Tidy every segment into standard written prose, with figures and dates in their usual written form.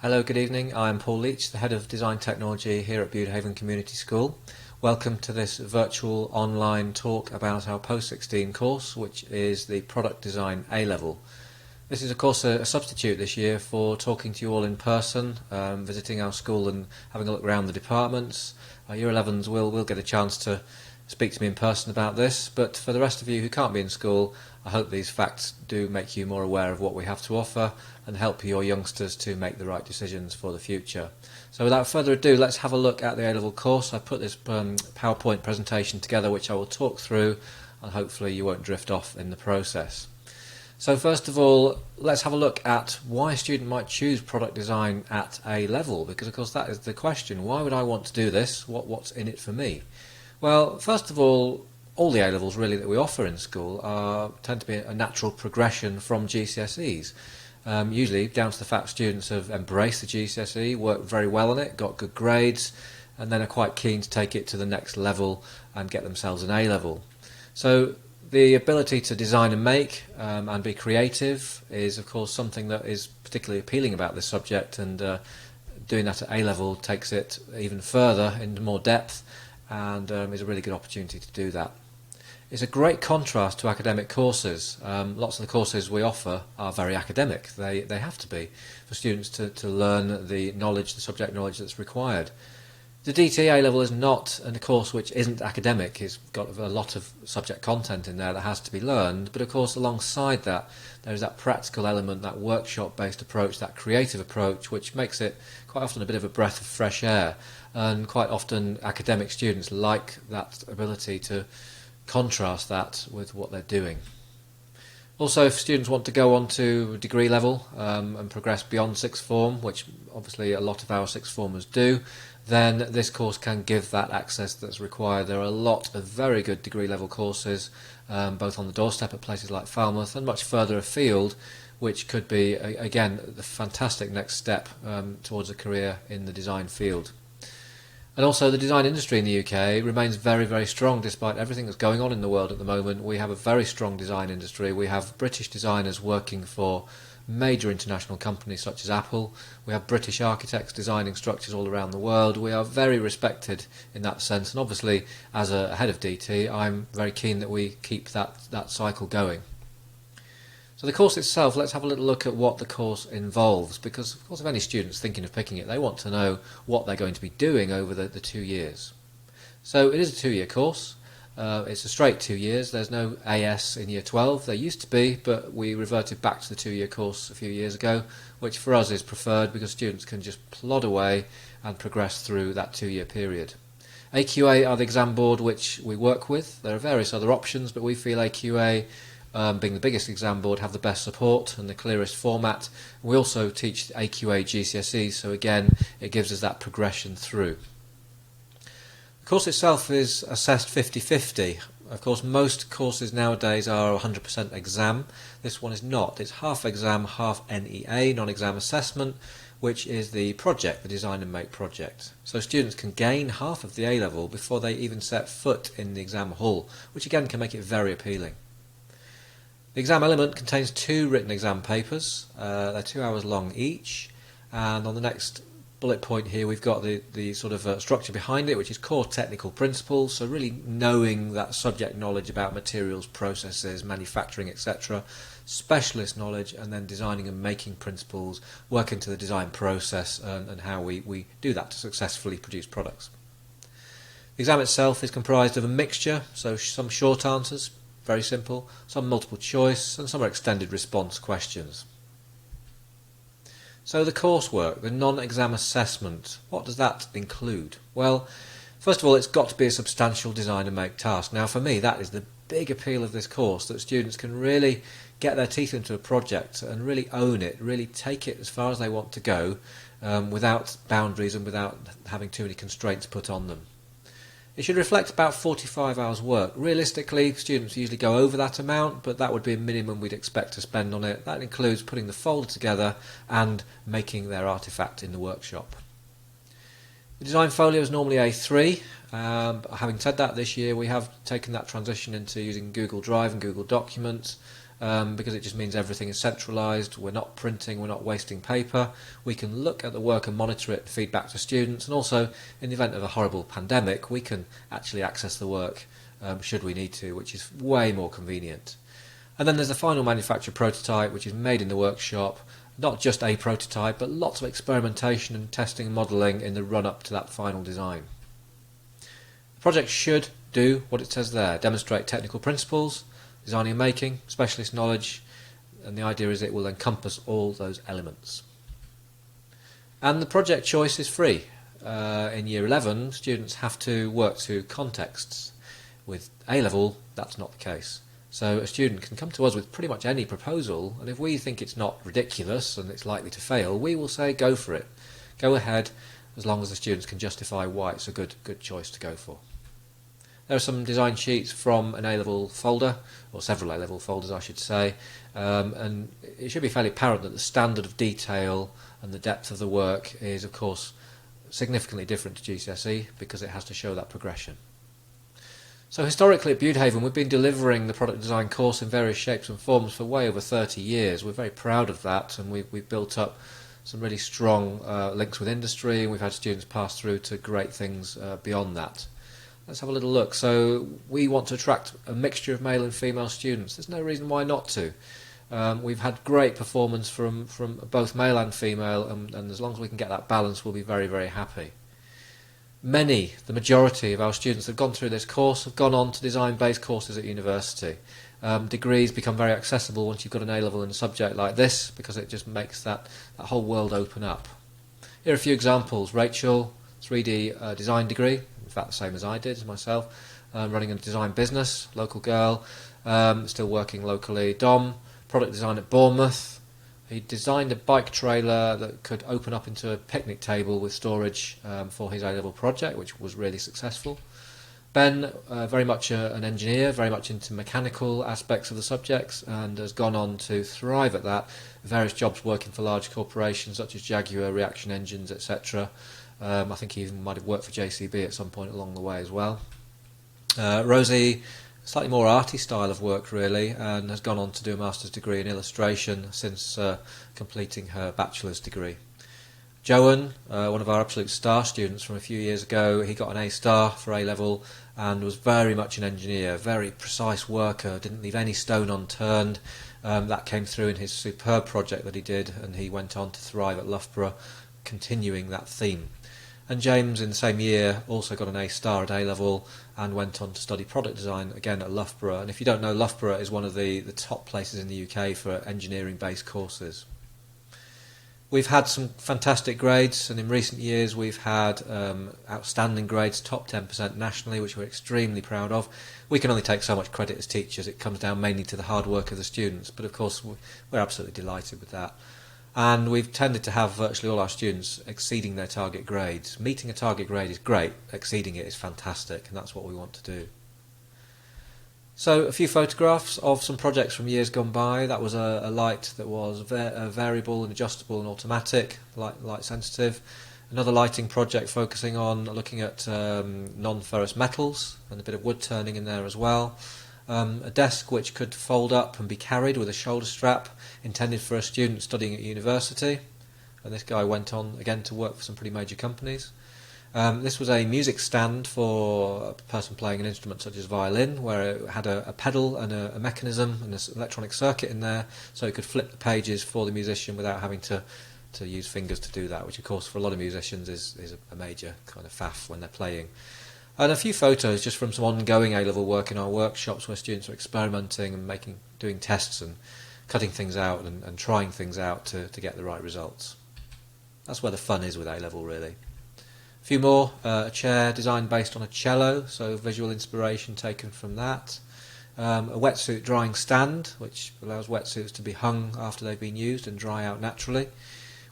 Hello, good evening. I'm Paul Leach, the Head of Design Technology here at Budehaven Community School. Welcome to this virtual online talk about our Post-16 course, which is the Product Design A-Level. This is of course a substitute this year for talking to you all in person, visiting our school and having a look around the departments. Our Year 11s will get a chance to speak to me in person about this, but for the rest of you who can't be in school, I hope these facts do make you more aware of what we have to offer and help your youngsters to make the right decisions for the future. So without further ado, let's have a look at the A-Level course. I've put this PowerPoint presentation together which I will talk through, and hopefully you won't drift off in the process. So first of all, let's have a look at why a student might choose product design at A-Level, because of course that is the question. Why would I want to do this? What's in it for me? Well, first of all the A-Levels really that we offer in school tend to be a natural progression from GCSEs. Usually down to the fact students have embraced the GCSE, worked very well on it, got good grades, and then are quite keen to take it to the next level and get themselves an A-Level. So the ability to design and make and be creative is of course something that is particularly appealing about this subject, and doing that at A-Level takes it even further into more depth and is a really good opportunity to do that. It's a great contrast to academic courses. Lots of the courses we offer are very academic. They have to be for students to learn the knowledge, the subject knowledge that's required. The DT A-Level is not a course which isn't academic. It's got a lot of subject content in there that has to be learned, but of course alongside that there is that practical element, that workshop-based approach, that creative approach, which makes it quite often a bit of a breath of fresh air, and quite often academic students like that ability to contrast that with what they're doing. Also, if students want to go on to degree level and progress beyond sixth form, which obviously a lot of our sixth formers do, then this course can give that access that's required. There are a lot of very good degree level courses, both on the doorstep at places like Falmouth and much further afield, which could be, again, the fantastic next step towards a career in the design field. And also the design industry in the UK remains very, very strong despite everything that's going on in the world at the moment. We have a very strong design industry. We have British designers working for major international companies such as Apple. We have British architects designing structures all around the world. We are very respected in that sense, and obviously as a head of DT I'm very keen that we keep that cycle going. So the course itself, let's have a little look at what the course involves, because of course if any student's thinking of picking it, they want to know what they're going to be doing over the 2 years. So it is a 2-year course. It's a straight 2 years. There's no AS in year 12. There used to be, but we reverted back to the 2-year course a few years ago, which for us is preferred because students can just plod away and progress through that 2-year period. AQA are the exam board which we work with. There are various other options, but we feel AQA, being the biggest exam board, have the best support and the clearest format. We also teach AQA GCSE, so again it gives us that progression through. The course itself is assessed 50-50. Of course most courses nowadays are 100% exam. This one is not. It's half exam, half NEA, non-exam assessment, which is the project, the design and make project. So students can gain half of the A-Level before they even set foot in the exam hall, which again can make it very appealing. The exam element contains 2 written exam papers. They're 2 hours long each, and on the next bullet point here we've got the sort of structure behind it, which is core technical principles, so really knowing that subject knowledge about materials, processes, manufacturing, etc. Specialist knowledge, and then designing and making principles, work into the design process and how we do that to successfully produce products. The exam itself is comprised of a mixture, so some short answers, very simple, some multiple choice, and some are extended response questions. So the coursework, the non-exam assessment, what does that include? Well, first of all, it's got to be a substantial design and make task. Now for me that is the big appeal of this course, that students can really get their teeth into a project and really own it, really take it as far as they want to go, without boundaries and without having too many constraints put on them. It should reflect about 45 hours work. Realistically, students usually go over that amount, but that would be a minimum we'd expect to spend on it. That includes putting the folder together and making their artifact in the workshop. The design folio is normally A3. Having said that, this year we have taken that transition into using Google Drive and Google Documents, because it just means everything is centralised. We're not printing, we're not wasting paper. We can look at the work and monitor it, feed back to students, and also in the event of a horrible pandemic we can actually access the work should we need to, which is way more convenient. And then there's the final manufactured prototype, which is made in the workshop. Not just a prototype, but lots of experimentation and testing and modelling in the run-up to that final design. The project should do what it says there: demonstrate technical principles, designing and making, specialist knowledge, and the idea is it will encompass all those elements. And the project choice is free. In Year 11, students have to work to contexts. With A-level, that's not the case. So a student can come to us with pretty much any proposal, and if we think it's not ridiculous and it's likely to fail, we will say go for it. Go ahead, as long as the students can justify why it's a good choice to go for. There are some design sheets from an A-level folder, or several A-level folders I should say, and it should be fairly apparent that the standard of detail and the depth of the work is of course significantly different to GCSE because it has to show that progression. So historically at Budehaven we've been delivering the product design course in various shapes and forms for way over 30 years. We're very proud of that, and we've built up some really strong links with industry, and we've had students pass through to great things beyond that. Let's have a little look. So we want to attract a mixture of male and female students. There's no reason why not to. We've had great performance from both male and female, and as long as we can get that balance we'll be very, very happy. The majority of our students that have gone through this course have gone on to design-based courses at university. Degrees become very accessible once you've got an A-level in a subject like this, because it just makes that whole world open up. Here are a few examples. Rachel, 3D design degree, in fact the same as I did, as myself, running a design business, local girl, still working locally. Dom, product design at Bournemouth. He designed a bike trailer that could open up into a picnic table with storage for his A-level project, which was really successful. Ben, very much an engineer, very much into mechanical aspects of the subjects, and has gone on to thrive at that. Various jobs working for large corporations such as Jaguar, Reaction Engines, etc. I think he even might have worked for JCB at some point along the way as well. Rosie, slightly more arty style of work really, and has gone on to do a master's degree in illustration since completing her bachelor's degree. Joan, one of our absolute star students from a few years ago, he got an A star for A-level and was very much an engineer, very precise worker, didn't leave any stone unturned. That came through in his superb project that he did, and he went on to thrive at Loughborough, continuing that theme. And James, in the same year, also got an A star at A-level and went on to study product design again at Loughborough. And if you don't know, Loughborough is one of the top places in the UK for engineering-based courses. We've had some fantastic grades, and in recent years we've had outstanding grades, top 10% nationally, which we're extremely proud of. We can only take so much credit as teachers. It comes down mainly to the hard work of the students, but of course we're absolutely delighted with that. And we've tended to have virtually all our students exceeding their target grades. Meeting a target grade is great, exceeding it is fantastic, and that's what we want to do. So a few photographs of some projects from years gone by. That was a light that was variable and adjustable and automatic, light sensitive. Another lighting project focusing on looking at non-ferrous metals and a bit of wood turning in there as well. A desk which could fold up and be carried with a shoulder strap, intended for a student studying at university. And this guy went on again to work for some pretty major companies. This was a music stand for a person playing an instrument such as violin, where it had a pedal and a mechanism and an electronic circuit in there, so it could flip the pages for the musician without having to use fingers to do that, which of course for a lot of musicians is a major kind of faff when they're playing. And a few photos just from some ongoing A-level work in our workshops where students are experimenting and doing tests and cutting things out and trying things out to get the right results. That's where the fun is with A-level really. A few more, a chair designed based on a cello, so visual inspiration taken from that. A wetsuit drying stand, which allows wetsuits to be hung after they've been used and dry out naturally.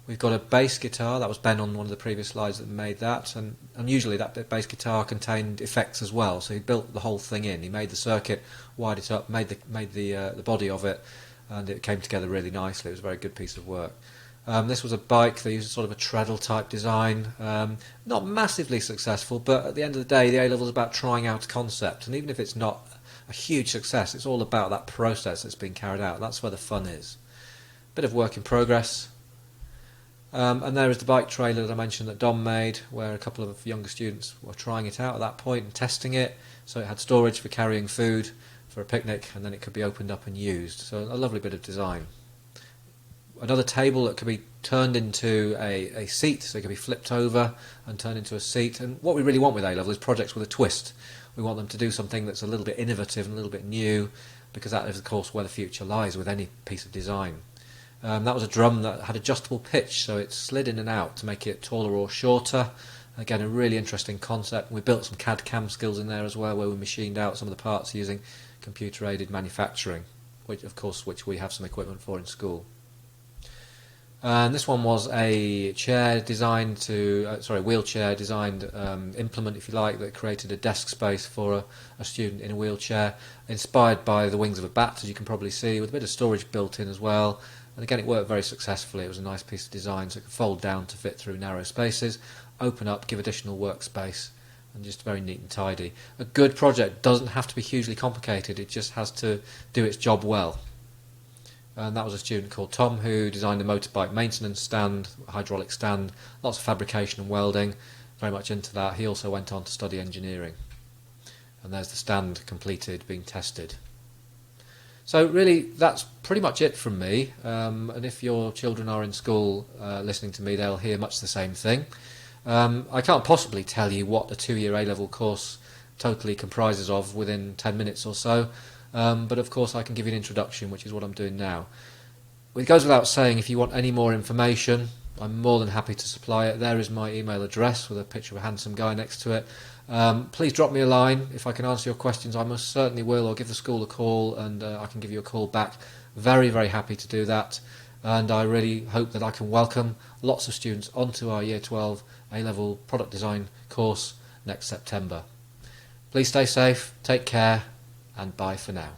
We've got a bass guitar, that was Ben on one of the previous slides that made that, and unusually that bass guitar contained effects as well, so he built the whole thing in. He made the circuit, wired it up, made the body of it, and it came together really nicely. It was a very good piece of work. This was a bike. They used sort of a treadle type design, not massively successful, but at the end of the day the A-level is about trying out a concept, and even if it's not a huge success. It's all about that process that's been carried out. That's where the fun is. Bit of work in progress. And there is the bike trailer that I mentioned that Dom made, where a couple of younger students were trying it out at that point and testing it. So it had storage for carrying food for a picnic, and then it could be opened up and used. So a lovely bit of design. Another table that could be turned into a seat, so it could be flipped over and turned into a seat. And what we really want with A-Level is projects with a twist. We want them to do something that's a little bit innovative and a little bit new, because that is, of course, where the future lies with any piece of design. That was a drum that had adjustable pitch, so it slid in and out to make it taller or shorter. Again, a really interesting concept. We built some CAD/CAM skills in there as well, where we machined out some of the parts using computer-aided manufacturing, which we have some equipment for in school. And this one was a chair designed wheelchair designed implement, if you like, that created a desk space for a student in a wheelchair, inspired by the wings of a bat, as you can probably see, with a bit of storage built in as well. And again, it worked very successfully. It was a nice piece of design, so it could fold down to fit through narrow spaces, open up, give additional workspace, and just very neat and tidy. A good project doesn't have to be hugely complicated, it just has to do its job well. And that was a student called Tom who designed a motorbike maintenance stand, hydraulic stand, lots of fabrication and welding, very much into that. He also went on to study engineering. And there's the stand completed, being tested. So really, that's pretty much it from me. And if your children are in school listening to me, they'll hear much the same thing. I can't possibly tell you what the 2-year A-level course totally comprises of within 10 minutes or so. But of course I can give you an introduction, which is what I'm doing now. It goes without saying, if you want any more information, I'm more than happy to supply it. There is my email address with a picture of a handsome guy next to it. Please drop me a line. If I can answer your questions, I most certainly will, or give the school a call and I can give you a call back. Very, very happy to do that. And I really hope that I can welcome lots of students onto our Year 12 A-Level Product Design course next September. Please stay safe, take care, and bye for now.